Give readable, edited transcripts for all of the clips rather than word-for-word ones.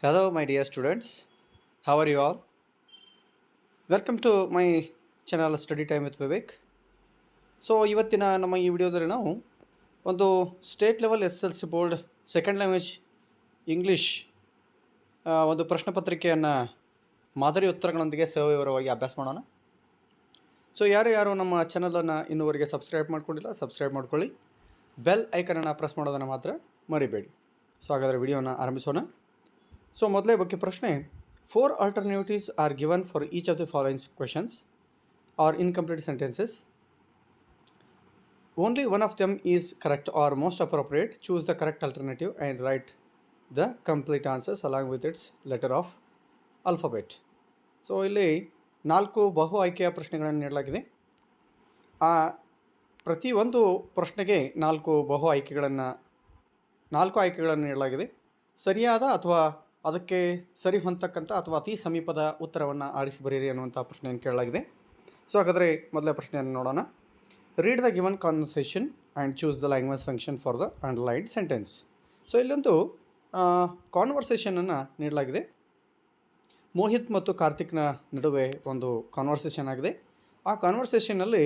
Hello, my dear students. How are you all? Welcome to my channel study time with Vivek. ಇವತ್ತಿನ ನಮ್ಮ ಈ ವಿಡಿಯೋದಲ್ಲಿ ನಾವು ಒಂದು state level S L C board second language English ಒಂದು ಪ್ರಶ್ನೆ ಪತ್ರಿಕೆಯನ್ನು ಮಾದರಿ ಉತ್ತರಗಳೊಂದಿಗೆ ಸವಿವರವಾಗಿ ಅಭ್ಯಾಸ ಮಾಡೋಣ. ಯಾರು ನಮ್ಮ ಚಾನಲನ್ನು ಇನ್ನೂವರೆಗೆ ಸಬ್ಸ್ಕ್ರೈಬ್ ಮಾಡ್ಕೊಂಡಿಲ್ಲ, ಸಬ್ಸ್ಕ್ರೈಬ್ ಮಾಡ್ಕೊಳ್ಳಿ. ಬೆಲ್ ಐಕನನ್ನು ಪ್ರೆಸ್ ಮಾಡೋದನ್ನು ಮಾತ್ರ ಮರಿಬೇಡಿ. ಹಾಗಾದರೆ ವಿಡಿಯೋನ ಆರಂಭಿಸೋಣ. ಮೊದಲೇ ಬಗ್ಗೆ ಪ್ರಶ್ನೆ, 4 alternatives are given for each of the following questions or incomplete sentences. Only one of them is correct or most appropriate. Choose the correct alternative and write the complete answers along with its letter of alphabet. ಇಲ್ಲಿ 4 ಬಹು ಆಯ್ಕೆಯ ಪ್ರಶ್ನೆಗಳನ್ನು ನೀಡಲಾಗಿದೆ. ಪ್ರತಿಯೊಂದು ಪ್ರಶ್ನೆಗೆ 4 ಆಯ್ಕೆಗಳನ್ನು ನೀಡಲಾಗಿದೆ. ಸರಿಯಾದ ಅಥವಾ ಅದಕ್ಕೆ ಸರಿ ಹೊಂದತಕ್ಕಂಥ ಅಥವಾ ಅತಿ ಸಮೀಪದ ಉತ್ತರವನ್ನು ಆರಿಸಿ ಬರೀರಿ ಅನ್ನುವಂಥ ಪ್ರಶ್ನೆಯನ್ನು ಕೇಳಲಾಗಿದೆ. ಹಾಗಾದರೆ ಮೊದಲ ಪ್ರಶ್ನೆಯನ್ನು ನೋಡೋಣ. Read the given conversation and choose the language function for the underlined sentence. ಇಲ್ಲೊಂದು ಕಾನ್ವರ್ಸೇಷನನ್ನು ನೀಡಲಾಗಿದೆ. ಮೋಹಿತ್ ಮತ್ತು ಕಾರ್ತಿಕ್ನ ನಡುವೆ ಒಂದು ಕಾನ್ವರ್ಸೇಷನ್ ಆಗಿದೆ. ಆ ಕಾನ್ವರ್ಸೇಷನ್ನಲ್ಲಿ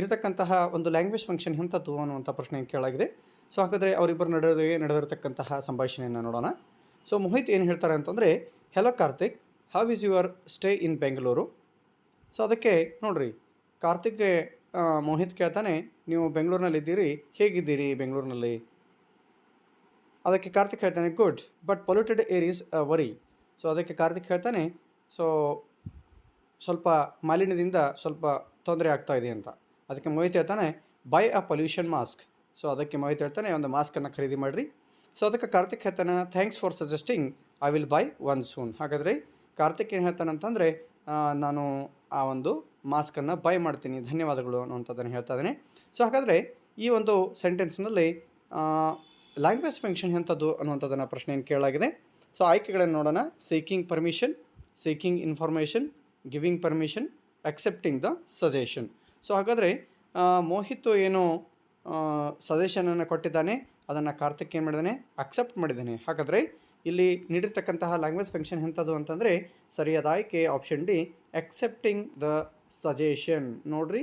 ಇರತಕ್ಕಂತಹ ಒಂದು ಲ್ಯಾಂಗ್ವೇಜ್ ಫಂಕ್ಷನ್ ಎಂಥದ್ದು ಅನ್ನುವಂಥ ಪ್ರಶ್ನೆಯನ್ನು ಕೇಳಲಾಗಿದೆ. ಹಾಗಾದರೆ ಅವರಿಬ್ಬರ ನಡುವೆ ನಡೆದಿರತಕ್ಕಂತಹ ಸಂಭಾಷಣೆಯನ್ನು ನೋಡೋಣ. ಮೋಹಿತ್ ಏನು ಹೇಳ್ತಾರೆ ಅಂತಂದರೆ, hello Karthik, how is your stay in Bengaluru. ಅದಕ್ಕೆ ನೋಡಿರಿ, ಕಾರ್ತಿಕ್ಗೆ ಮೋಹಿತ್ ಕೇಳ್ತಾನೆ, ನೀವು ಬೆಂಗಳೂರಿನಲ್ಲಿದ್ದೀರಿ, ಹೇಗಿದ್ದೀರಿ ಬೆಂಗಳೂರಿನಲ್ಲಿ. ಅದಕ್ಕೆ ಕಾರ್ತಿಕ್ ಹೇಳ್ತಾನೆ, good but polluted air is a worry. ಅದಕ್ಕೆ ಕಾರ್ತಿಕ್ ಹೇಳ್ತಾನೆ, ಸ್ವಲ್ಪ ಮಾಲಿನ್ಯದಿಂದ ಸ್ವಲ್ಪ ತೊಂದರೆ ಆಗ್ತಾ ಇದೆ ಅಂತ. ಅದಕ್ಕೆ ಮೋಹಿತ್ ಹೇಳ್ತಾನೆ, ಬೈ ಅ ಪೊಲ್ಯೂಷನ್ ಮಾಸ್ಕ್. ಅದಕ್ಕೆ ಮೋಹಿತ್ ಹೇಳ್ತಾನೆ, ಒಂದು ಮಾಸ್ಕನ್ನು ಖರೀದಿ ಮಾಡಿರಿ. ಅದಕ್ಕೆ ಕಾರ್ತಿಕ್ ಹೇಳ್ತಾನೆ, thanks for suggesting, I will buy one soon. ಹಾಗಾದರೆ ಕಾರ್ತಿಕ್ ಏನು ಹೇಳ್ತಾನೆ ಅಂತಂದರೆ, ನಾನು ಆ ಒಂದು ಮಾಸ್ಕನ್ನು ಬೈ ಮಾಡ್ತೀನಿ, ಧನ್ಯವಾದಗಳು ಅನ್ನುವಂಥದ್ದನ್ನು ಹೇಳ್ತಾ ಇದ್ದಾನೆ. ಹಾಗಾದರೆ ಈ ಒಂದು ಸೆಂಟೆನ್ಸ್ನಲ್ಲಿ ಲ್ಯಾಂಗ್ವೇಜ್ ಫಂಕ್ಷನ್ ಎಂಥದ್ದು ಅನ್ನುವಂಥದ್ದನ್ನು ಪ್ರಶ್ನೆಯನ್ನು ಕೇಳಲಾಗಿದೆ. ಆಯ್ಕೆಗಳನ್ನು ನೋಡೋಣ. Seeking permission, seeking information, giving permission, accepting the suggestion. ಹಾಗಾದರೆ ಮೋಹಿತ್ ಏನು ಸಜೆಷನನ್ನು ಕೊಟ್ಟಿದ್ದಾನೆ, ಅದನ್ನು ಕಾರ್ತಿಕ್ ಏನು ಮಾಡಿದ್ದಾನೆ, ಅಕ್ಸೆಪ್ಟ್ ಮಾಡಿದ್ದಾನೆ. ಹಾಗಾದರೆ ಇಲ್ಲಿ ನೀಡಿರ್ತಕ್ಕಂತಹ ಲ್ಯಾಂಗ್ವೇಜ್ ಫಂಕ್ಷನ್ ಎಂಥದ್ದು ಅಂತಂದರೆ ಸರಿಯಾದ ಆಯ್ಕೆ option D, accepting the suggestion. ನೋಡಿರಿ,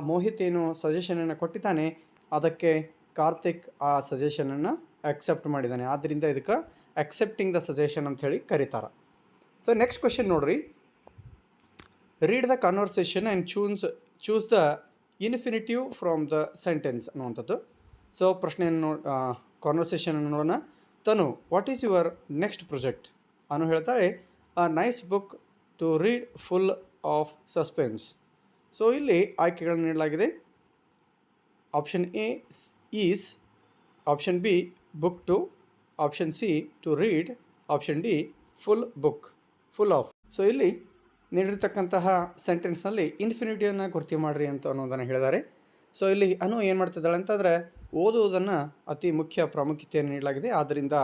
ಮೋಹಿತ್ ಏನು ಸಜೆಷನನ್ನು ಕೊಟ್ಟಿದ್ದಾನೆ, ಅದಕ್ಕೆ ಕಾರ್ತಿಕ್ ಆ ಸಜೆಷನನ್ನು ಅಕ್ಸೆಪ್ಟ್ ಮಾಡಿದ್ದಾನೆ. ಆದ್ದರಿಂದ ಇದಕ್ಕೆ ಅಕ್ಸೆಪ್ಟಿಂಗ್ ದ ಸಜೆಷನ್ ಅಂಥೇಳಿ ಕರೀತಾರೆ. ನೆಕ್ಸ್ಟ್ ಕ್ವೆಶನ್ ನೋಡಿರಿ, read the conversation and choose the infinitive from the sentence ಅನ್ನುವಂಥದ್ದು. ಪ್ರಶ್ನೆಯನ್ನು ಕಾನ್ವರ್ಸೇಷನನ್ನು ನೋಡೋಣ. Tanu, what is your next project. Anu ಹೇಳ್ತಾರೆ, a nice book to read full of suspense. ಇಲ್ಲಿ ಆಯ್ಕೆಗಳನ್ನು ನೀಡಲಾಗಿದೆ. Option A is, option B book to, option C to read, option D full book, full of. ಇಲ್ಲಿ ನೀಡಿರ್ತಕ್ಕಂತಹ ಸೆಂಟೆನ್ಸ್ನಲ್ಲಿ ಇನ್ಫಿನಿಟಿವನ್ನು ಗುರುತು ಮಾಡಿರಿ ಅಂತ ಅನ್ನೋದನ್ನು ಹೇಳಿದ್ದಾರೆ. ಇಲ್ಲಿ ಅನು ಏನು ಮಾಡ್ತಿದ್ದಾಳೆ ಅಂತಂದರೆ, ಓದುವುದನ್ನು ಅತಿ ಮುಖ್ಯ ಪ್ರಾಮುಖ್ಯತೆಯನ್ನು ನೀಡಲಾಗಿದೆ. ಆದ್ದರಿಂದ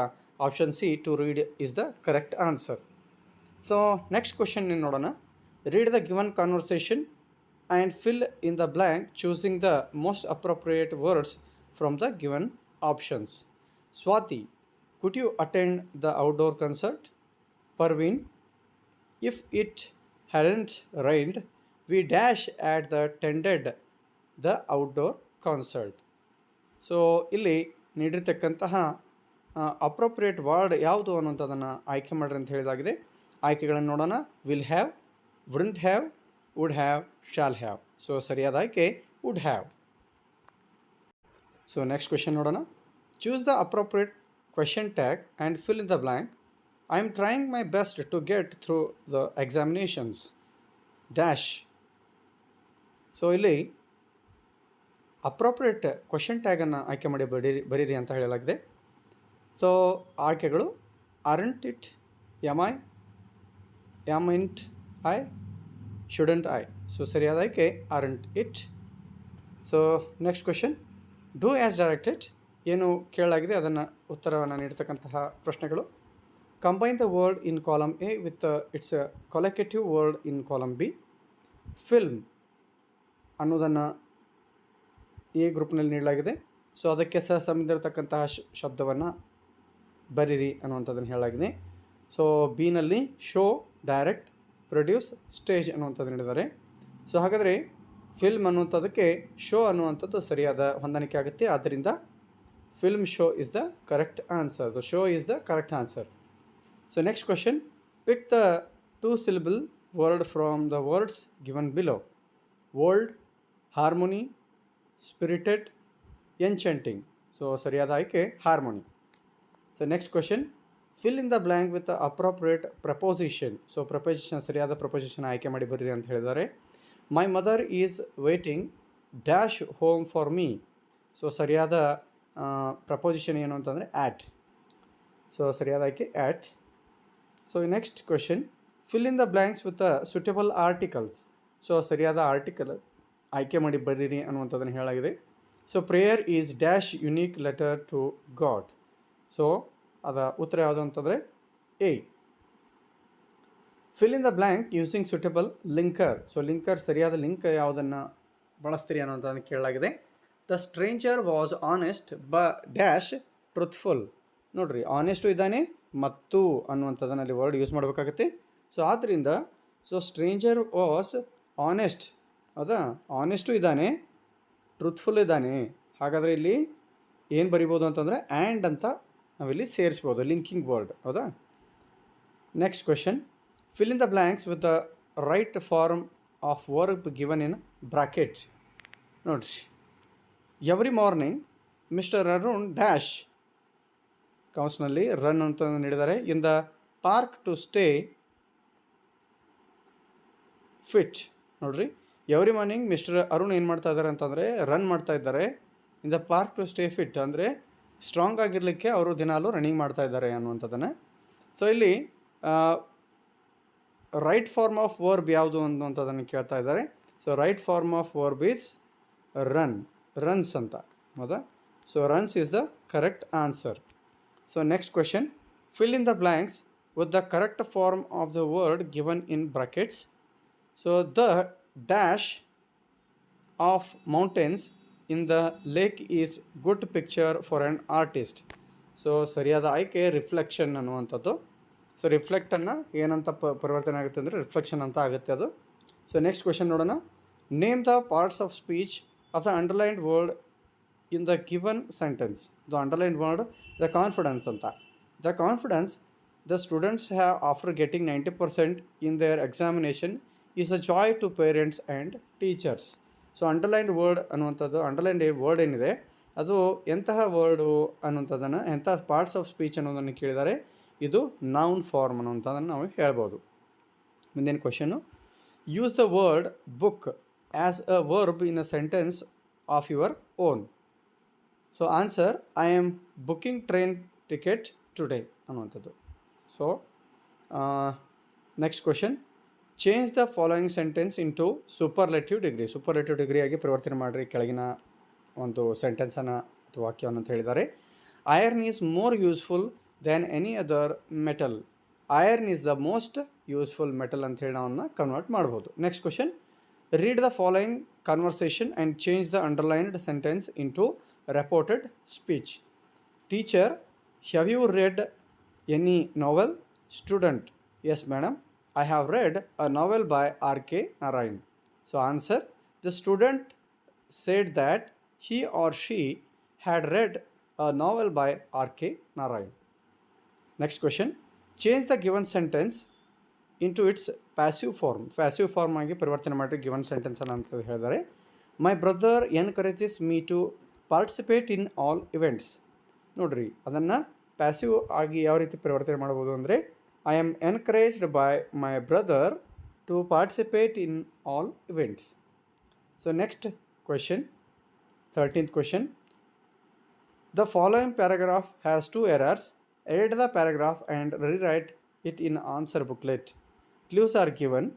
option C to read is the correct answer. Next question ನೋಡೋಣ. Read the given conversation and fill in the blank choosing the most appropriate words from the given options. Swati, could you attend the outdoor concert. Parveen, if it hadn't rained, we dash at the attended the outdoor concert. ಇಲ್ಲಿ ನೀಡಿರ್ತಕ್ಕಂತಹ appropriate word ಯಾವುದು ಅನ್ನೋಂಥದ್ದನ್ನು ಆಯ್ಕೆ ಮಾಡಿರಿ ಅಂತ ಹೇಳಿದಾಗಿದೆ. ಆಯ್ಕೆಗಳನ್ನು ನೋಡೋಣ. Will have, wouldn't have, would have, shall have. ಸರಿಯಾದ ಆಯ್ಕೆ ವುಡ್ ಹ್ಯಾವ್. ನೆಕ್ಸ್ಟ್ ಕ್ವೆಶನ್ ನೋಡೋಣ. Choose the appropriate question tag and fill in the blank. I am trying my best to get through the examinations. Dash. ಇಲ್ಲಿ appropriate question ಟ್ಯಾಗನ್ನು ಆಯ್ಕೆ ಮಾಡಿ ಬರೀರಿ ಅಂತ ಹೇಳಲಾಗಿದೆ. ಆಯ್ಕೆಗಳು aren't it, M I, int I, shouldn't I. ಸರಿಯಾದ ಆಯ್ಕೆ aren't it. Next question, do as directed. ಏನು ಕೇಳಲಾಗಿದೆ ಅದನ್ನು ಉತ್ತರವನ್ನು ನೀಡ್ತಕ್ಕಂತಹ ಪ್ರಶ್ನೆಗಳು. Combine the word in column A with its collocative word in column B. Film ಅನ್ನೋದನ್ನು ಎ ಗ್ರೂಪ್ನಲ್ಲಿ ನೀಡಲಾಗಿದೆ. ಅದಕ್ಕೆ ಸಂಬಂಧಿರತಕ್ಕಂತಹ ಶಬ್ದವನ್ನು ಬರೀರಿ ಅನ್ನುವಂಥದ್ದನ್ನು ಹೇಳಲಾಗಿದೆ. ಸೊ ಬಿನಲ್ಲಿ ಶೋ, ಡೈರೆಕ್ಟ್, ಪ್ರೊಡ್ಯೂಸ್, ಸ್ಟೇಜ್ ಅನ್ನುವಂಥದ್ದು ನೀಡಿದ್ದಾರೆ. ಸೊ ಹಾಗಾದರೆ ಫಿಲ್ಮ್ ಅನ್ನುವಂಥದ್ದಕ್ಕೆ ಶೋ ಅನ್ನುವಂಥದ್ದು ಸರಿಯಾದ ಹೊಂದಾಣಿಕೆ ಆಗುತ್ತೆ. ಆದ್ದರಿಂದ film show is the correct answer. The show is the correct answer. So next question, pick the 2-syllable word from the words given below. World, harmony, spirited, enchanting. So ಸರಿಯಾದ ಆಯ್ಕೆ harmony. So next question, fill in the blank with the appropriate preposition. So preposition, ಸರಿಯಾದ preposition ಆಯ್ಕೆ ಮಾಡಿ ಬರ್ರಿ ಅಂತ ಹೇಳಿದ್ದಾರೆ. My mother is waiting dash home for me. So ಸರಿಯಾದ ಪ್ರಪೋಸಿಷನ್ ಏನು ಅಂತಂದರೆ ಆ್ಯಟ್. ಸೊ ಸರಿಯಾದ ಆಯ್ಕೆ at. So next question, fill in the blanks with suitable articles. So ಸರಿಯಾದ ಆರ್ಟಿಕಲ್ ಆಯ್ಕೆ ಮಾಡಿ ಬರೀರಿ ಅನ್ನುವಂಥದ್ದನ್ನು ಹೇಳಾಗಿದೆ. So prayer is dash unique letter to God. So ಅದ ಉತ್ತರ ಯಾವುದು ಅಂತಂದರೆ A. Fill in the blank using suitable linker. So linker, ಸರಿಯಾದ ಲಿಂಕ್ ಯಾವುದನ್ನು ಬಳಸ್ತೀರಿ ಅನ್ನೋಂಥದ್ದನ್ನು ಕೇಳಲಾಗಿದೆ. The stranger was honest dash truthful. ನೋಡಿರಿ, ಆನೆಸ್ಟು ಇದ್ದಾನೆ ಮತ್ತು ಅನ್ನುವಂಥದ್ದನ್ನು ಅಲ್ಲಿ ವರ್ಡ್ ಯೂಸ್ ಮಾಡಬೇಕಾಗುತ್ತೆ. ಸೊ ಆದ್ದರಿಂದ ಸ್ಟ್ರೇಂಜರ್ ವಾಸ್ ಆನೆಸ್ಟ್, ಹೌದಾ, ಆನೆಸ್ಟು ಇದ್ದಾನೆ, ಟ್ರುತ್ಫುಲ್ ಇದ್ದಾನೆ. ಹಾಗಾದರೆ ಇಲ್ಲಿ ಏನು ಬರಿಬೋದು ಅಂತಂದರೆ ಆ್ಯಂಡ್ ಅಂತ ನಾವಿಲ್ಲಿ ಸೇರಿಸ್ಬೋದು, ಲಿಂಕಿಂಗ್ ವರ್ಡ್, ಹೌದಾ. Next question, fill in the blanks with the right form of verb given in bracket. ನೋಡ್ರಿ, every morning mister Arun dash ಕೌನ್ಸ್ನಲ್ಲಿ ರನ್ ಅಂತ ನೀಡಿದ್ದಾರೆ. In the park to stay fit. ನೋಡ್ರಿ, ಎವ್ರಿ ಮಾರ್ನಿಂಗ್ ಮಿಸ್ಟರ್ ಅರುಣ್ ಏನು ಮಾಡ್ತಾ ಇದ್ದಾರೆ ಅಂತಂದರೆ ರನ್ ಮಾಡ್ತಾ ಇದ್ದಾರೆ. In the park to stay fit ಅಂದರೆ ಸ್ಟ್ರಾಂಗ್ ಆಗಿರಲಿಕ್ಕೆ ಅವರು ದಿನಾಲೂ ರನ್ನಿಂಗ್ ಮಾಡ್ತಾ ಇದ್ದಾರೆ ಅನ್ನುವಂಥದ್ದನ್ನು. ಸೊ ಇಲ್ಲಿ ರೈಟ್ ಫಾರ್ಮ್ ಆಫ್ ವರ್ಬ್ ಯಾವುದು ಅನ್ನುವಂಥದ್ದನ್ನು ಕೇಳ್ತಾ ಇದ್ದಾರೆ. So right form of verb is run, runs ಅಂತ, ಹೌದಾ. So runs is the correct answer. So next question, fill in the blanks with the correct form of the word given in brackets. So the dash of mountains in the lake is good picture for an artist. So ಸರಿಯಾದ ಆಯ್ಕೆ reflection ಅನ್ನುವಂಥದ್ದು. So ರಿಫ್ಲೆಕ್ಟನ್ನು ಏನಂತ ಪರಿವರ್ತನೆ ಆಗುತ್ತೆ ಅಂದರೆ reflection ಅಂತ ಆಗುತ್ತೆ ಅದು. ಸೊ ನೆಕ್ಸ್ಟ್ ಕ್ವೆಶನ್ ನೋಡೋಣ, name the parts of speech of the underlined word in the given sentence. The underlined word the confidence ಅಂತ. The confidence the students have after getting 90% in their examination is a joy to parents and teachers. So underlined word ಅನ್ನುವಂಥದ್ದು, underlined word ಏನಿದೆ ಅದು ಎಂತಹ word ಅನ್ನುವಂಥದ್ದನ್ನು, ಎಂಥ parts of speech ಅನ್ನೋದನ್ನು ಕೇಳಿದ್ದಾರೆ. ಇದು ನೌನ್ ಫಾರ್ಮ್ ಅನ್ನುವಂಥದ್ದನ್ನು ನಾವು ಹೇಳ್ಬೋದು. ಮುಂದಿನ question, use the word book as a verb in a sentence of your own. So answer, I am booking train ticket today ಅನ್ನುವಂಥದ್ದು. So next question, change the following sentence into superlative degree. Superlative ಡಿಗ್ರಿಯಾಗಿ ಪರಿವರ್ತನೆ ಮಾಡಿರಿ ಕೆಳಗಿನ ಒಂದು ಸೆಂಟೆನ್ಸನ್ನು ಅಥವಾ ವಾಕ್ಯವನ್ನು ಅಂತ ಹೇಳಿದ್ದಾರೆ. Iron is more useful than any other metal. Iron is the most useful metal ಅಂತ ಹೇಳಿ ನಾವನ್ನ ಕನ್ವರ್ಟ್ ಮಾಡ್ಬೋದು. Next question, read the following conversation and change the underlined sentence into reported speech. Teacher, have you read any novel? Student, yes madam, I have read a novel by R.K. Narayan. So answer, the student said that he or she had read a novel by R.K. Narayan. Next question, change the given sentence into its passive form. Passive form ಆಗಿ ಪರಿವರ್ತನೆ ಮಾಡಿ given sentence ಅಂತ ಹೇಳಿದ್ದಾರೆ. My brother encourages me to participate in all events. ನೋಡ್ರಿ, ಅದನ್ನು passive ಆಗಿ ಯಾವ ರೀತಿ ಪರಿವರ್ತನೆ ಮಾಡ್ಬೋದು ಅಂದರೆ, I am encouraged by my brother to participate in all events. So next question, 13th question. The following paragraph has 2 errors. Edit the paragraph and rewrite it in answer booklet. Clues are given.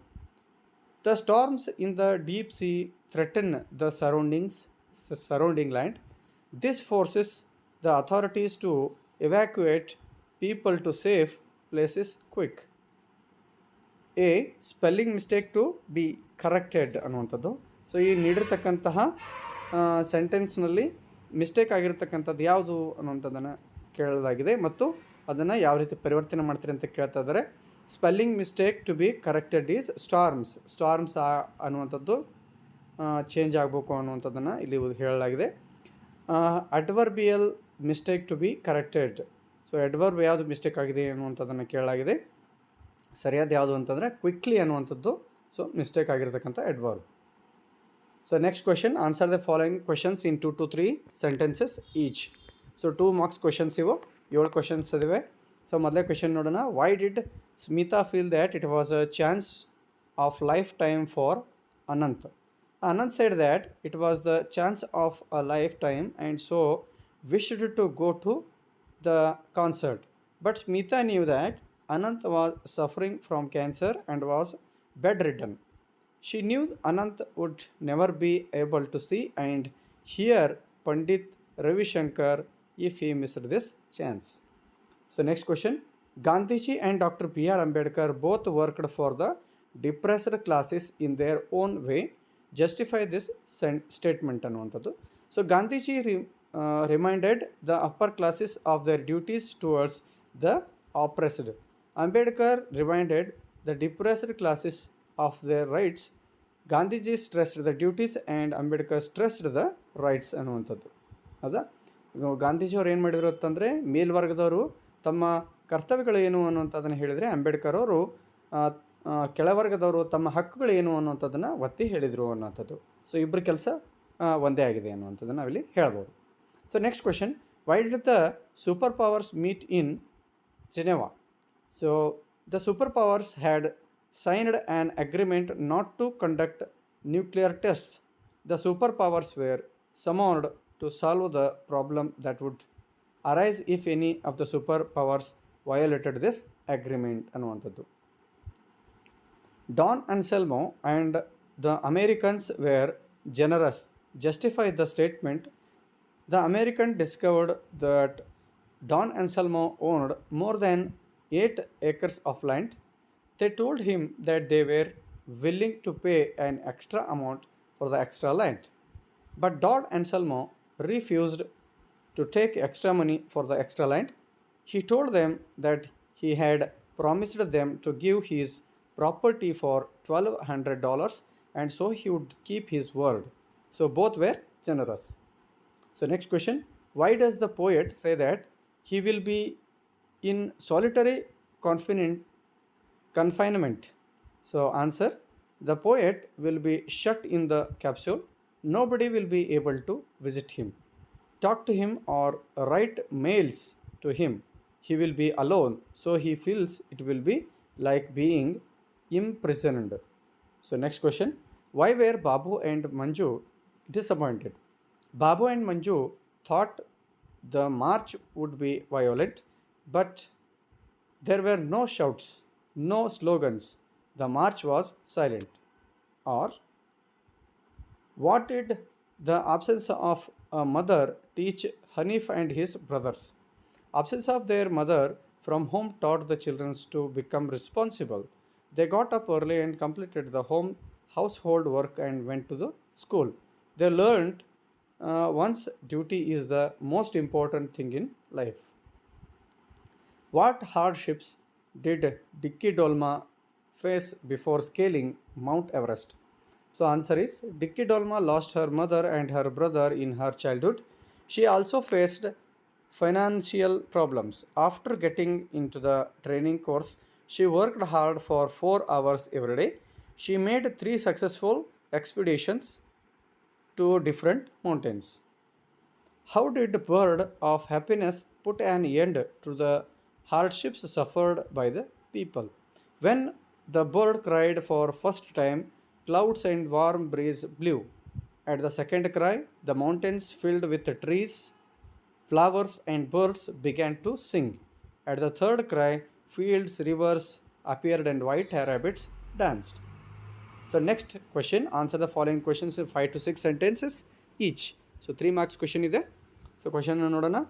The storms in the deep sea threaten the surrounding land. This forces the authorities to evacuate people to safe places quick. A, spelling mistake to be corrected ಅನ್ನುವಂಥದ್ದು. So ಈ ನೀಡಿರ್ತಕ್ಕಂತಹ ಸೆಂಟೆನ್ಸ್ನಲ್ಲಿ mistake ಆಗಿರ್ತಕ್ಕಂಥದ್ದು ಯಾವುದು ಅನ್ನುವಂಥದ್ದನ್ನು ಕೇಳಲಾಗಿದೆ ಮತ್ತು ಅದನ್ನು ಯಾವ ರೀತಿ ಪರಿವರ್ತನೆ ಮಾಡ್ತೀರಿ ಅಂತ ಕೇಳ್ತಾ ಇದ್ದಾರೆ. Spelling mistake to be corrected is storms ಅನ್ನುವಂಥದ್ದು ಚೇಂಜ್ ಆಗಬೇಕು ಅನ್ನುವಂಥದ್ದನ್ನು ಇಲ್ಲಿ ಹೇಳಲಾಗಿದೆ. Adverbial mistake to be corrected. So adverb ಯಾವುದು ಮಿಸ್ಟೇಕ್ ಆಗಿದೆ ಅನ್ನುವಂಥದ್ದನ್ನು ಕೇಳಲಾಗಿದೆ. ಸರಿಯಾದ ಯಾವುದು ಅಂತಂದರೆ ಕ್ವಿಕ್ಲಿ ಅನ್ನುವಂಥದ್ದು ಸೊ ಮಿಸ್ಟೇಕ್ ಆಗಿರ್ತಕ್ಕಂಥ adverb. So next question, answer the following questions in 2 to 3 sentences each. So 2 marks questions ಇವು, 7 ಕ್ವೆಶನ್ಸ್ ಇವೆ. ಸೊ ಮೊದಲೇ ಕ್ವೆಶನ್ ನೋಡೋಣ. Why did Smita feel that it was a chance of lifetime for Anant? Anant said that it was the chance of a lifetime and so wished to go to the concert. But Smita knew that Anant was suffering from cancer and was bedridden. She knew Anant would never be able to see and hear Pandit Ravi Shankar if he missed this chance. So next question, Gandhiji and Dr. B.R. Ambedkar both worked for the depressed classes in their own way. Justify this statement ಅನ್ನುವಂಥದ್ದು. So Gandhiji reminded the upper classes of their duties towards the oppressed. Ambedkar reminded the depressed classes of their rights. Gandhiji stressed the duties and Ambedkar stressed the rights ಅನ್ನುವಂಥದ್ದು. ಹೌದಾ? ಗಾಂಧೀಜಿಯವ್ರು ಏನು ಮಾಡಿದ್ರು ಅಂತಂದರೆ ಮೇಲ್ವರ್ಗದವರು ತಮ್ಮ ಕರ್ತವ್ಯಗಳು ಏನು ಅನ್ನುವಂಥದ್ದನ್ನು ಹೇಳಿದರೆ, ಅಂಬೇಡ್ಕರ್ ಅವರು ಕೆಳವರ್ಗದವರು ತಮ್ಮ ಹಕ್ಕುಗಳು ಏನು ಅನ್ನುವಂಥದ್ದನ್ನು ಒತ್ತಿ ಹೇಳಿದರು ಅನ್ನುವಂಥದ್ದು. ಸೊ ಇಬ್ಬರ ಕೆಲಸ ಒಂದೇ ಆಗಿದೆ ಅನ್ನುವಂಥದ್ದನ್ನು ನಾವಿಲ್ಲಿ ಹೇಳ್ಬೋದು. So next question, Y did the super powers meet in Geneva? So the super powers had signed an agreement not to conduct nuclear tests. The superpowers were summoned to solve the problem that would arise if any of the superpowers violated this agreement ಅನ್ನುವಂಥದ್ದು. Don Anselmo and the Americans were generous. Justify the statement. The American discovered that Don Anselmo owned more than 8 acres of land. They told him that they were willing to pay an extra amount for the extra land. But Don Anselmo refused to take extra money for the extra land. He told them that he had promised them to give his property for $1,200 and so he would keep his word. So both were generous. So next question, why does the poet say that he will be in solitary confinement? So answer, the poet will be shut in the capsule. Nobody will be able to visit him, talk to him or write mails to him. He will be alone, so he feels it will be like being imprisoned. So next question, why were Babu and Manju disappointed? Babu and Manju thought the march would be violent, but there were no shouts, no slogans. The march was silent. Or what did the absence of a mother teach Hanif and his brothers? Absence of their mother from home taught the children to become responsible. They got up early and completed the household work and went to the school. They learned one's duty is the most important thing in life. What hardships did Dicky Dolma face before scaling Mount Everest? So answer is, Dicky Dolma lost her mother and her brother in her childhood. She also faced financial problems. After getting into the training course, she worked hard for 4 hours every day. She made 3 successful expeditions to different mountains. How did the bird of happiness put an end to the hardships suffered by the people? When the bird cried for first time, clouds and warm breeze blew. At the second cry, the mountains filled with trees, flowers and birds began to sing. At the third cry, fields, rivers appeared and white rabbits danced. So next question, answer the following questions in 5 to 6 sentences each. So 3 marks question ಇದೆ. So question ನೋಡೋಣ.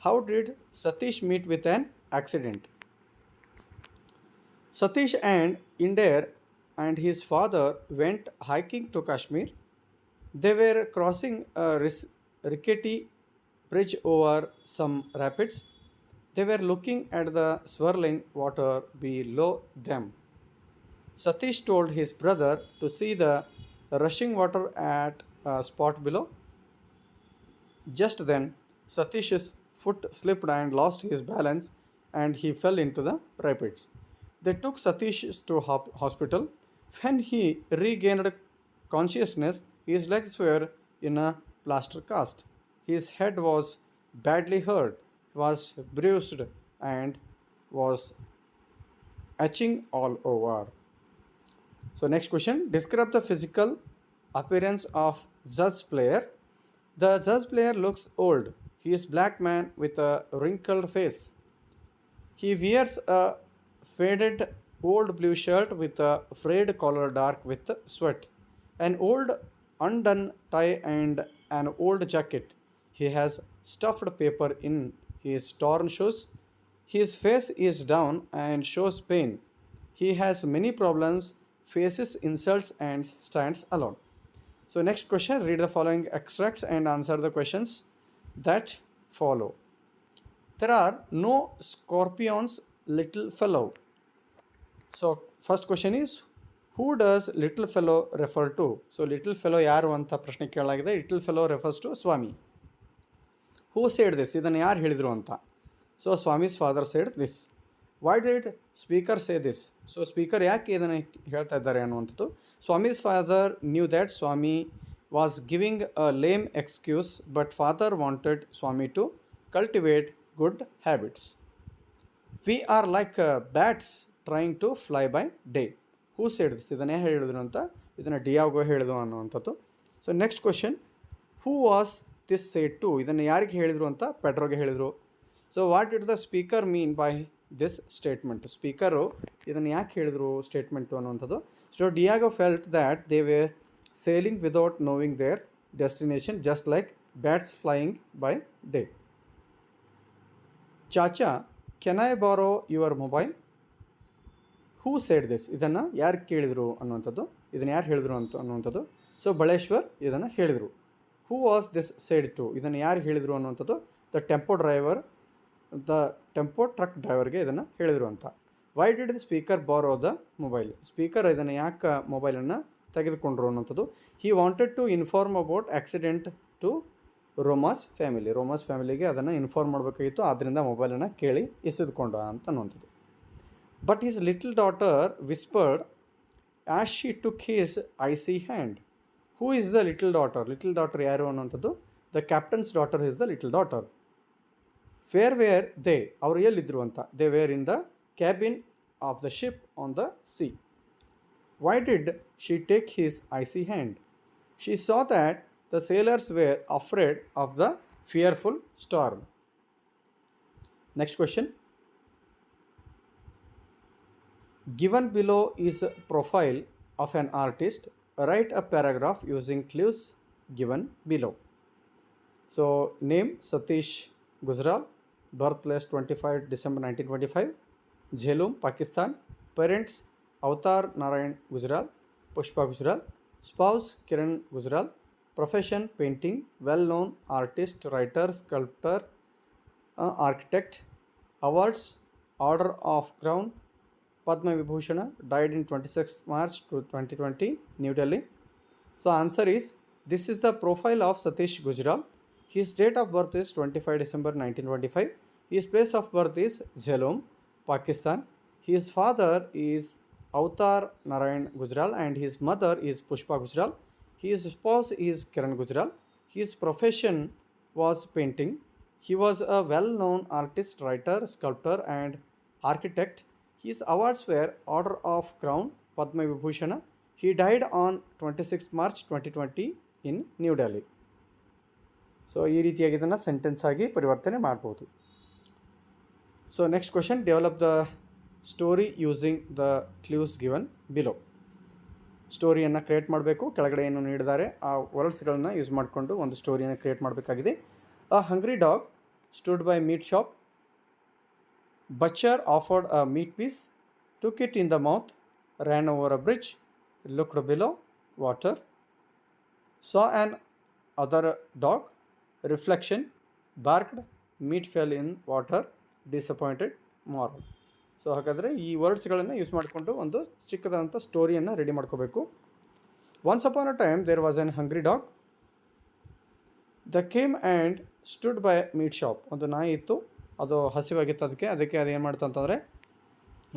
How did Satish meet with an accident? Satish and Inder and his father went hiking to Kashmir. They were crossing a rickety bridge over some rapids. They were looking at the swirling water below them. Satish told his brother to see the rushing water at a spot below. Just then, Satish's foot slipped and lost his balance, and he fell into the rapids. They took Satish to hospital. When he regained consciousness, his legs were in a plaster cast. His head was badly hurt, was bruised, and was etching all over. So next question, describe the physical appearance of Judge player. The Judge player looks old. He is black man with a wrinkled face. He wears a faded old blue shirt with a frayed collar dark with sweat, an old undone tie and an old jacket. He has stuffed paper in his torn shoes. His face is down and shows pain. He has many problems, faces insults, and stands alone. So, next question, read the following extracts and answer the questions that follow. There are no scorpions, little fellow. So, first question is, who does little fellow refer to? So, little fellow ಯಾರು ಅಂತ ಪ್ರಶ್ನೆ ಕೇಳಲಾಗಿದೆ. Little fellow refers to Swami. Who said this? ಇದನ್ನು ಯಾರು ಹೇಳಿದರು ಅಂತ. So, Swami's father said this. Why did speaker say this? So, speaker ಯಾಕೆ ಇದನ್ನು ಹೇಳ್ತಾ ಇದ್ದಾರೆ ಅನ್ನುವಂಥದ್ದು. Swami's father knew that Swami was giving a lame excuse, but father wanted Swami to cultivate good habits. We are like bats trying to fly by day. Who said this? ಇದನ್ನೇ ಹೇಳಿದ್ರು ಅಂತ, ಇದನ್ನು Diego ಹೇಳಿದ್ರು ಅನ್ನುವಂಥದ್ದು. So next question, who was this said to? ಇದನ್ನು ಯಾರಿಗೆ ಹೇಳಿದರು ಅಂತ ಪೆಡ್ರೋಗೆ ಹೇಳಿದರು. So what did the speaker mean by this statement? Speaker ಇದನ್ನು ಯಾಕೆ ಹೇಳಿದರು ಸ್ಟೇಟ್ಮೆಂಟು ಅನ್ನುವಂಥದ್ದು. So Diego felt that they were sailing without knowing their destination just like bats flying by day. ಚಾಚಾ, can I borrow your mobile? Who said this? ಇದನ್ನು ಯಾರು ಕೇಳಿದರು ಅನ್ನುವಂಥದ್ದು, ಇದನ್ನು ಯಾರು ಹೇಳಿದರು ಅನ್ನುವಂಥದ್ದು. ಸೊ ಬಳ್ಳೇಶ್ವರ್ ಇದನ್ನು ಹೇಳಿದರು. Who was this said to? ಇದನ್ನು ಯಾರು ಹೇಳಿದರು ಅನ್ನುವಂಥದ್ದು. ದ ಟೆಂಪೋ ಟ್ರಕ್ ಡ್ರೈವರ್ಗೆ ಇದನ್ನು ಹೇಳಿದರು ಅಂತ. Why did the speaker borrow the mobile? ಸ್ಪೀಕರ್ ಇದನ್ನು ಯಾಕೆ ಮೊಬೈಲನ್ನು ತೆಗೆದುಕೊಂಡ್ರು ಅನ್ನುವಂಥದ್ದು. He wanted to inform about accident to Roma's ಫ್ಯಾಮಿಲಿಗೆ ಅದನ್ನು ಇನ್ಫಾರ್ಮ್ ಮಾಡಬೇಕಾಗಿತ್ತು, ಆದ್ದರಿಂದ ಮೊಬೈಲನ್ನು ಕೇಳಿ ಎಸೆದುಕೊಂಡ ಅಂತ ಅನ್ನುವಂಥದ್ದು. But his little daughter ವಿಸ್ಪರ್ಡ್ as she took his IC hand. Who is the little daughter? Little daughter ಯಾರು ಅನ್ನುವಂಥದ್ದು. The captain's daughter is the little daughter. Where they? ಅವರು ಎಲ್ಲಿದ್ದರು ಅಂತ. They were in the cabin of the ship on the C. Why did she take his IC hand? She saw that the sailors were afraid of the fearful storm. Next question. Given below is a profile of an artist. Write a paragraph using clues given below. So, name Satish Gujral, birthplace 25 December 1925, Jhelum, Pakistan, parents Avatar Narayan Gujral, Pushpa Gujral, spouse Kiran Gujral, profession painting, well-known artist, writer, sculptor, architect. Awards, Order of Crown, Padma Vibhushana, died in 26 March 2020, New Delhi. So answer is, this is the profile of Satish Gujral. His date of birth is 25 December 1925. His place of birth is Jhelum, Pakistan. His father is Avatar Narayan Gujral and his mother is Pushpa Gujral. His spouse is Kiran Gujral. His profession was painting. He was a well-known artist, writer, sculptor and architect. His awards were Order of Crown, Padma Vibhushana. He died on 26 March 2020 in New Delhi. So ಈ ರೀತಿಯಾಗಿ ಇದನ್ನು sentence ಆಗಿ ಪರಿವರ್ತನೆ ಮಾಡ್ಬೋದು. So next question, develop the story using the clues given below. ಸ್ಟೋರಿಯನ್ನು create ಮಾಡಬೇಕು. ಕೆಳಗಡೆ ಏನು ನೀಡಿದ್ದಾರೆ ಆ ವರ್ಡ್ಸ್ಗಳನ್ನು ಯೂಸ್ ಮಾಡಿಕೊಂಡು ಒಂದು ಸ್ಟೋರಿಯನ್ನು ಕ್ರಿಯೇಟ್ ಮಾಡಬೇಕಾಗಿದೆ. A hungry dog stood by meat shop. Butcher offered a meat piece, took it in the mouth, ran over a bridge, looked below, water, saw an other dog, reflection, barked, meat fell in water, disappointed moral. So ಹಾಗಾದರೆ ಈ ವರ್ಡ್ಸ್ಗಳನ್ನು use ಮಾಡಿಕೊಂಡು ಒಂದು ಚಿಕ್ಕದಾದಂಥ ಸ್ಟೋರಿಯನ್ನು ready ಮಾಡ್ಕೋಬೇಕು. Once upon a time there was an hungry dog the came and stood by meat shop. ಒಂದು ನಾಯಿ ಇತ್ತು, ಅದು ಹಸಿವಾಗಿತ್ತು, ಅದಕ್ಕೆ ಅದು ಏನು ಮಾಡ್ತು ಅಂತಂದರೆ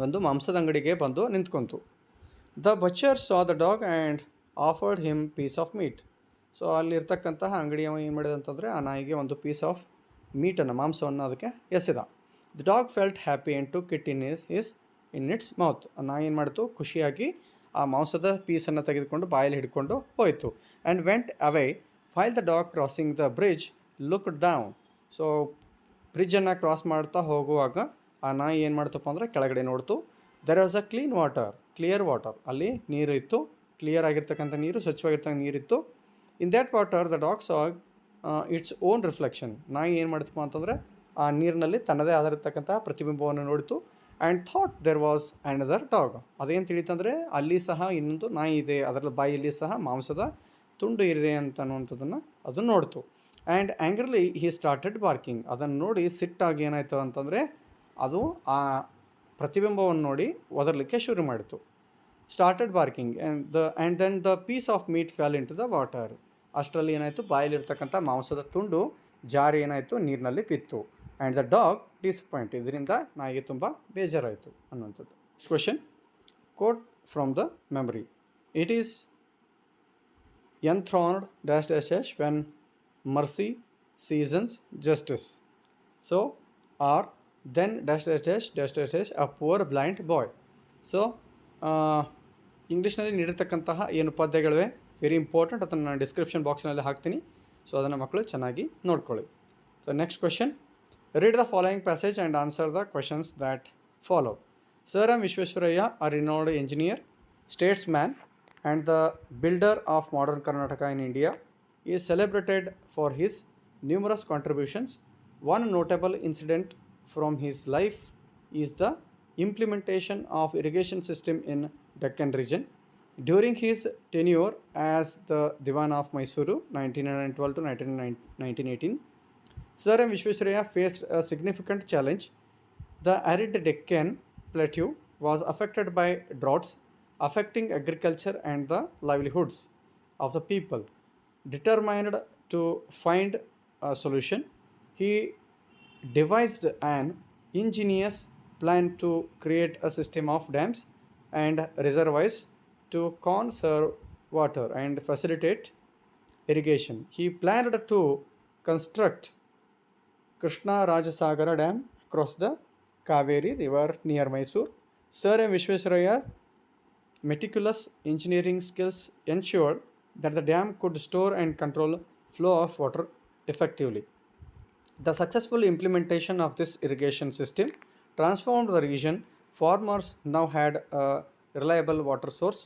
ಒಂದು ಮಾಂಸದ ಅಂಗಡಿಗೆ ಬಂದು ನಿಂತ್ಕೊಂತು. The butcher saw the dog and offered him piece of meat. So ಅಲ್ಲಿರ್ತಕ್ಕಂತಹ ಅಂಗಡಿಯವ ಏನು ಮಾಡಿದ ಅಂತಂದರೆ ಆ ನಾಯಿಗೆ ಒಂದು ಪೀಸ್ ಆಫ್ ಮೀಟನ್ನು, ಮಾಂಸವನ್ನು ಅದಕ್ಕೆ ಎಸೆದ. The dog felt happy and took it in its mouth. ಆ ನಾಯಿ ಏನು ಮಾಡ್ತು, ಖುಷಿಯಾಗಿ ಆ ಮಾಂಸದ ಪೀಸನ್ನು ತೆಗೆದುಕೊಂಡು ಬಾಯಲ್ಲಿ ಹಿಡ್ಕೊಂಡು ಹೋಯಿತು. And went away while the dog crossing the bridge look down. So ಬ್ರಿಡ್ಜನ್ನು ಕ್ರಾಸ್ ಮಾಡ್ತಾ ಹೋಗುವಾಗ ಆ ನಾಯಿ ಏನು ಮಾಡ್ತಪ್ಪ ಅಂದರೆ ಕೆಳಗಡೆ ನೋಡ್ತು. There was a clear water. ಅಲ್ಲಿ ನೀರು ಇತ್ತು, ಕ್ಲಿಯರ್ ಆಗಿರ್ತಕ್ಕಂಥ ನೀರು, ಸ್ವಚ್ಛವಾಗಿರ್ತಕ್ಕಂಥ ನೀರಿತ್ತು. In that water the dog saw its own reflection. ನಾಯಿ ಏನು ಮಾಡ್ತಪ್ಪ ಅಂತಂದರೆ ಆ ನೀರಿನಲ್ಲಿ ತನ್ನದೇ ಆಗಿರ್ತಕ್ಕಂಥ ಪ್ರತಿಬಿಂಬವನ್ನು ನೋಡಿತು. And thought there was another dog. ಅದೇನು ತಿಳಿತಂದರೆ ಅಲ್ಲಿ ಸಹ ಇನ್ನೊಂದು ನಾಯಿ ಇದೆ, ಅದರ ಬಾಯಲ್ಲಿ ಸಹ ಮಾಂಸದ ತುಂಡು ಇದೆ ಅಂತ ಅನ್ನುವಂಥದ್ದನ್ನು ಅದು ನೋಡ್ತು. And angrily he started barking. ಅದನ್ನು ನೋಡಿ ಸಿಟ್ಟಾಗಿ ಏನಾಯಿತು ಅಂತಂದರೆ ಅದು ಆ ಪ್ರತಿಬಿಂಬವನ್ನು ನೋಡಿ ಒದರಲಿಕ್ಕೆ ಶುರು ಮಾಡಿತು. Started barking and then the piece of meat fall into the water. ಅಷ್ಟರಲ್ಲಿ ಏನಾಯಿತು, ಬಾಯಲ್ಲಿರ್ತಕ್ಕಂಥ ಮಾಂಸದ ತುಂಡು ಜಾರಿ ಏನಾಯಿತು, ನೀರಿನಲ್ಲಿ ಬಿತ್ತು. And the dog disappoint. ಇದರಿಂದ ನಾಯಿಗೆ ತುಂಬ ಬೇಜಾರಾಯಿತು ಅನ್ನುವಂಥದ್ದು. Question, quote from the memory. It is enthroned dash dash dash when mercy seasons justice. So or then dash dash dash dash dash dash a poor blind boy. So ಇಂಗ್ಲೀಷ್ನಲ್ಲಿ ನೀಡಿರ್ತಕ್ಕಂತಹ ಏನು ಪದ್ಯಗಳಿವೆ very important, ಅದನ್ನು ನಾನು description ಬಾಕ್ಸ್ನಲ್ಲಿ ಹಾಕ್ತೀನಿ. So ಅದನ್ನು ಮಕ್ಕಳು ಚೆನ್ನಾಗಿ ನೋಡ್ಕೊಳ್ಳಿ. So next question, read the following passage and answer the questions that follow. Sir M Visvesvaraya, a renowned engineer, statesman and the builder of modern Karnataka in India, is celebrated for his numerous contributions. One notable incident from his life is the implementation of irrigation system in Deccan region. During his tenure as the Diwan of Mysuru 1912 to 1918, Sir M. Vishwesvaraya faced a significant challenge. The arid Deccan plateau was affected by droughts, affecting agriculture and the livelihoods of the people. Determined to find a solution, he devised an ingenious plan to create a system of dams and reservoirs to conserve water and facilitate irrigation. He planned to construct Krishna Rajasagara Dam across the Kaveri River near Mysore. Sir M. Vishwesvaraya meticulous engineering skills ensured that the dam could store and control flow of water effectively. The successful implementation of this irrigation system transformed the region. Farmers now had a reliable water source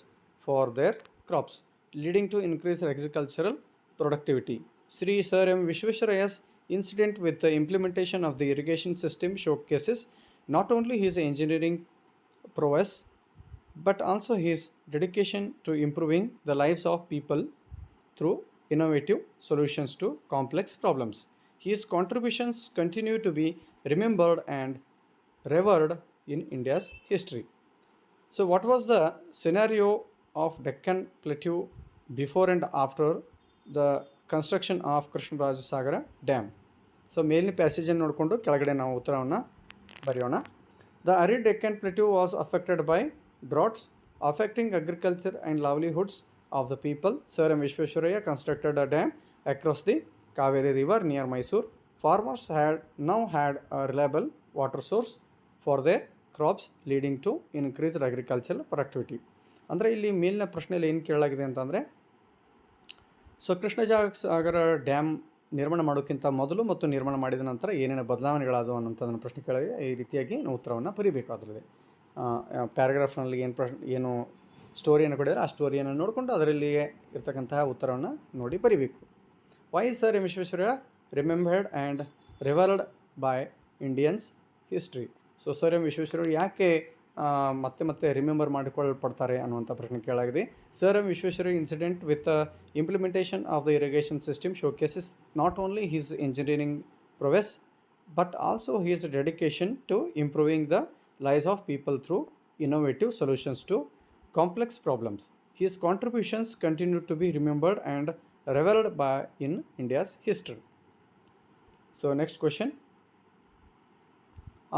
for their crops, leading to increased agricultural productivity. Sri Sir M. Vishwesvaraya's incident with the implementation of the irrigation system showcases not only his engineering prowess but also his dedication to improving the lives of people through innovative solutions to complex problems. His contributions continue to be remembered and revered in India's history. So what was the scenario of Deccan Plateau before and after the construction of Krishnarajasagara Dam? So ಮೇಲಿನ ಪ್ಯಾಸೇಜನ್ನು ನೋಡಿಕೊಂಡು ಕೆಳಗಡೆ ನಾವು ಉತ್ತರವನ್ನು ಬರೆಯೋಣ. The arid Deccan Plateau was affected by droughts, affecting agriculture and livelihoods of the people. Sir M. Vishwesvaraya constructed a dam across the Kaveri River near Mysore. Farmers now had a reliable water source for their crops, leading to increased agricultural productivity. ಅಂದರೆ ಇಲ್ಲಿ ಮೇಲಿನ ಪ್ರಶ್ನೆಯಲ್ಲಿ ಏನು ಕೇಳಲಾಗಿದೆ ಅಂತಂದರೆ, so Krishnarajasagar dam ನಿರ್ಮಾಣ ಮಾಡೋಕ್ಕಿಂತ ಮೊದಲು ಮತ್ತು ನಿರ್ಮಾಣ ಮಾಡಿದ ನಂತರ ಏನೇನು ಬದಲಾವಣೆಗಳಾದವು ಅನ್ನೋಂಥದ್ದನ್ನು ಪ್ರಶ್ನೆ ಕೇಳಿದೆ. ಈ ರೀತಿಯಾಗಿ ನಾವು ಉತ್ತರವನ್ನು ಬರೀಬೇಕು. ಅದರಲ್ಲಿ ಪ್ಯಾರಾಗ್ರಾಫ್ನಲ್ಲಿ ಏನು ಸ್ಟೋರಿಯನ್ನು ಕೊಡಿದರೆ ಆ ಸ್ಟೋರಿಯನ್ನು ನೋಡಿಕೊಂಡು ಅದರಲ್ಲಿಯೇ ಇರ್ತಕ್ಕಂತಹ ಉತ್ತರವನ್ನು ನೋಡಿ ಬರೀಬೇಕು. Why sir M Visvesvaraya remembered and revered by Indians history. So sir M Visvesvaraya ಯಾಕೆ ಮತ್ತೆ ರಿಮೆಂಬರ್ ಮಾಡಿಕೊಳ್ಳಲ್ಪಡ್ತಾರೆ ಅನ್ನುವಂಥ ಪ್ರಶ್ನೆ ಕೇಳಾಗಿದೆ. Sir M Visvesvaraya incident with implementation of the irrigation system showcases not only his engineering prowess but also his dedication to improving the lives of people through innovative solutions to complex problems. His contributions continue to be remembered and revered by in India's history. So next question.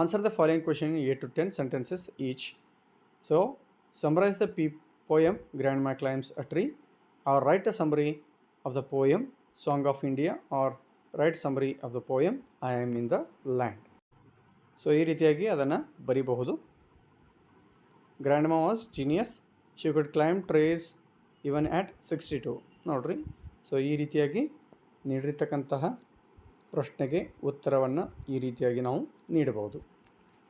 Answer the following question in 8 to 10 sentences each. So summarize the poem Grandma Climbs a Tree, or write a summary of the poem Song of India, or write summary of the poem I Am in the Land. So ಈ ರೀತಿಯಾಗಿ ಅದನ್ನು ಬರಿಬಹುದು. Grandma was genius, she could climb trees even at 62. ನೋಡ್ರಿ, so ಈ ರೀತಿಯಾಗಿ ನೀಡಿರ್ತಕ್ಕಂತಹ ಪ್ರಶ್ನೆಗೆ ಉತ್ತರವನ್ನು ಈ ರೀತಿಯಾಗಿ ನಾವು ನೀಡಬಹುದು.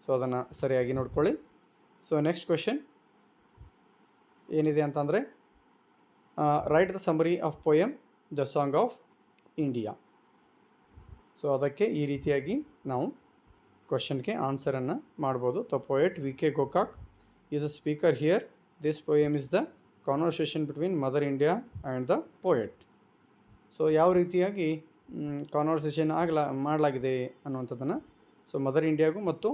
ಸೊ ಅದನ್ನು ಸರಿಯಾಗಿ ನೋಡ್ಕೊಳ್ಳಿ. ಸೊ ನೆಕ್ಸ್ಟ್ ಕ್ವೆಶನ್ ಏನಿದೆ ಅಂತಂದರೆ, write the summary of poem the song of India. So ಅದಕ್ಕೆ ಈ ರೀತಿಯಾಗಿ ನಾವು ಕ್ವಶನ್ಗೆ ಆನ್ಸರನ್ನು ಮಾಡ್ಬೋದು. The poet V K Gokak is a speaker here. This poem is the conversation between Mother India and the poet. So ಯಾವ ರೀತಿಯಾಗಿ ಕಾನ್ವರ್ಸೇಷನ್ ಮಾಡಲಾಗಿದೆ ಅನ್ನುವಂಥದ್ದನ್ನು, ಸೊ ಮದರ್ ಇಂಡಿಯಾಗೂ ಮತ್ತು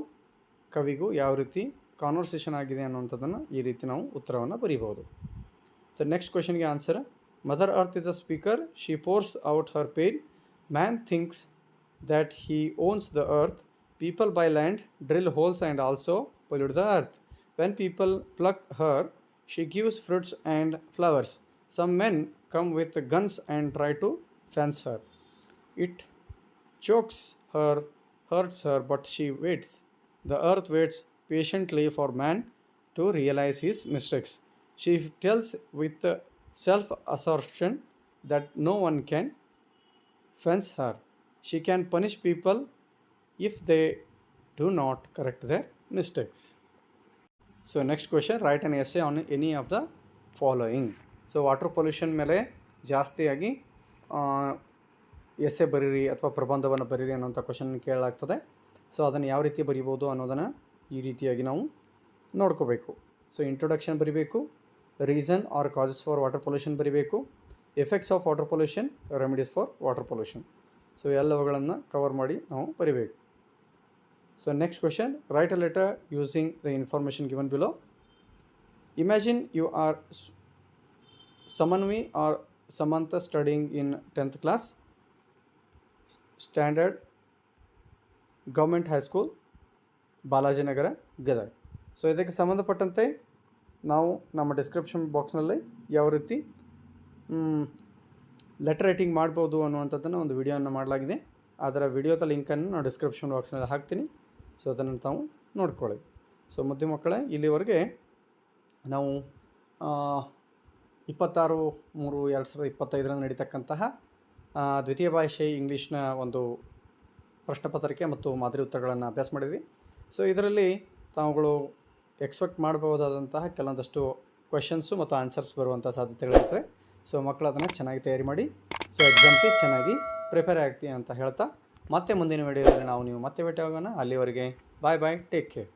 ಕವಿಗೂ ಯಾವ ರೀತಿ ಕಾನ್ವರ್ಸೇಷನ್ ಆಗಿದೆ ಅನ್ನುವಂಥದ್ದನ್ನು ಈ ರೀತಿ ನಾವು ಉತ್ತರವನ್ನು ಬರೀಬೋದು. ಸೊ ನೆಕ್ಸ್ಟ್ ಕ್ವೆಶನ್ಗೆ answer, mother earth is a speaker, she pours out her pain, man thinks that he owns the earth, people buy land, drill holes and also pollute the earth. When people pluck her, she gives fruits and flowers. Some men come with guns and try to fence her. It chokes her, hurts her, but she waits. The earth waits patiently for man to realize his mistakes. She tells with self-assertion that no one can fence her. She can punish people if they do not correct their mistakes. So next question, write an essay on any of the following. So water pollution ಮೇಲೆ ಜಾಸ್ತಿಯಾಗಿ essay ಬರೀರಿ ಅಥವಾ ಪ್ರಬಂಧವನ್ನು ಬರೀರಿ ಅನ್ನೋಂಥ question ಕೇಳಲಾಗ್ತದೆ. So ಅದನ್ನು ಯಾವ ರೀತಿ ಬರೀಬೋದು ಅನ್ನೋದನ್ನು ಈ ರೀತಿಯಾಗಿ ನಾವು ನೋಡ್ಕೋಬೇಕು. ಸೊ ಇಂಟ್ರೊಡಕ್ಷನ್ ಬರೀಬೇಕು, reason or causes for water pollution ಬರೀಬೇಕು, effects of water pollution, remedies for water pollution. So ಎಲ್ಲವುಗಳನ್ನು ಕವರ್ ಮಾಡಿ ನಾವು ಬರೀಬೇಕು. So next question, write a letter using the information given below. Imagine you are Samanvi or Samantha studying in 10th class, standard government high school, Balajinagar, Gadag. So ಇದಕ್ಕೆ ಸಂಬಂಧಪಟ್ಟಂತೆ ನಾವು ನಮ್ಮ description ಬಾಕ್ಸ್ನಲ್ಲಿ ಯಾವ ರೀತಿ ಲೆಟರ್ ರೈಟಿಂಗ್ ಮಾಡ್ಬೋದು ಅನ್ನುವಂಥದ್ದನ್ನು ಒಂದು ವಿಡಿಯೋವನ್ನು ಮಾಡಲಾಗಿದೆ. ಅದರ ವಿಡಿಯೋದ ಲಿಂಕನ್ನು ನಾನು ಡಿಸ್ಕ್ರಿಪ್ಷನ್ ಬಾಕ್ಸ್ನಲ್ಲಿ ಹಾಕ್ತೀನಿ. ಸೊ ಅದನ್ನು ತಾವು ನೋಡ್ಕೊಳ್ಳಿ. ಸೊ ಮುದ್ದೆ ಮಕ್ಕಳೇ, ಇಲ್ಲಿವರೆಗೆ ನಾವು 26/3/2025 ನಡೀತಕ್ಕಂತಹ ದ್ವಿತೀಯ ಭಾಷೆ ಇಂಗ್ಲೀಷ್ನ ಒಂದು ಪ್ರಶ್ನೆ ಪತ್ರಿಕೆ ಮತ್ತು ಮಾದರಿ ಉತ್ತರಗಳನ್ನು ಅಭ್ಯಾಸ ಮಾಡಿದ್ವಿ. ಸೊ ಇದರಲ್ಲಿ ತಾವುಗಳು ಎಕ್ಸ್ಪೆಕ್ಟ್ ಮಾಡಬಹುದಾದಂತಹ ಕೆಲವೊಂದಷ್ಟು ಕ್ವೆಶನ್ಸು ಮತ್ತು ಆನ್ಸರ್ಸ್ ಬರುವಂಥ ಸಾಧ್ಯತೆಗಳಿರ್ತವೆ. ಸೊ ಮಕ್ಕಳು ಅದನ್ನು ಚೆನ್ನಾಗಿ ತಯಾರಿ ಮಾಡಿ, ಸೊ ಎಕ್ಸಾಮ್ಗೆ ಚೆನ್ನಾಗಿ ಪ್ರಿಪೇರ್ ಆಗ್ತೀವಿ ಅಂತ ಹೇಳ್ತಾ, ಮತ್ತೆ ಮುಂದಿನ ವಿಡಿಯೋದಲ್ಲಿ ನಾವು ನೀವು ಮತ್ತೆ ಭೇಟಿ ಆಗೋಣ. ಅಲ್ಲಿವರೆಗೆ ಬಾಯ್ ಬಾಯ್, ಟೇಕ್ ಕೇರ್.